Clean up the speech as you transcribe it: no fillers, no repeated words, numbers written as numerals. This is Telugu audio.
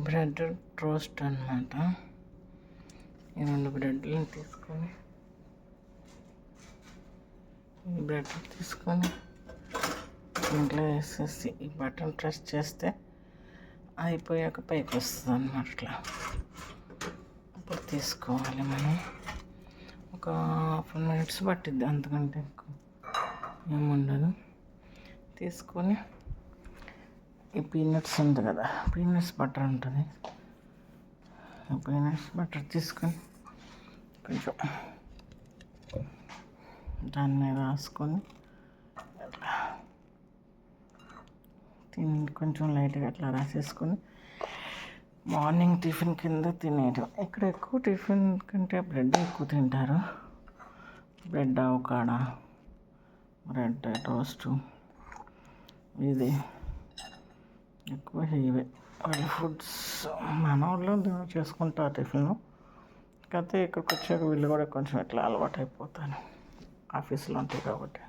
బ్రెడ్ టోస్ట్ అనమాట. ఈ 2 బ్రెడ్లను తీసుకొని ఈ బ్రెడ్ తీసుకొని ఇంట్లో వేసేసి ఈ బటన్ ప్రెస్ చేస్తే అయిపోయాక పైకి వస్తుంది అన్నమాట. ఇట్లా ఇప్పుడు తీసుకోవాలి మనం. ఒక 1 minutes పట్టిద్ది, అంతకంటే ఎక్కువ ఏముండదు. తీసుకొని ఈ పీనట్స్ ఉంది కదా, పీనట్స్ బటర్ ఉంటుంది, పీనట్స్ బటర్ తీసుకొని కొంచెం దాని మీద రాసుకొని కొంచెం లైట్గా అట్లా రాసేసుకొని మార్నింగ్ టిఫిన్ కింద తినేయడం. ఇక్కడ ఎక్కువ టిఫిన్ కంటే బ్రెడ్ ఎక్కువ తింటారు. బ్రెడ్ అవకాడా, బ్రెడ్ టోస్టు, ఇది ఎక్కువ ఇవే వాళ్ళ ఫుడ్స్. మన వాళ్ళు చేసుకుంటారు టిఫిన్, కాకపోతే ఇక్కడికి వచ్చాక వీళ్ళు కూడా కొంచెం ఇట్లా అలవాటు అయిపోతాను, ఆఫీస్లో ఉంటాయి కాబట్టి.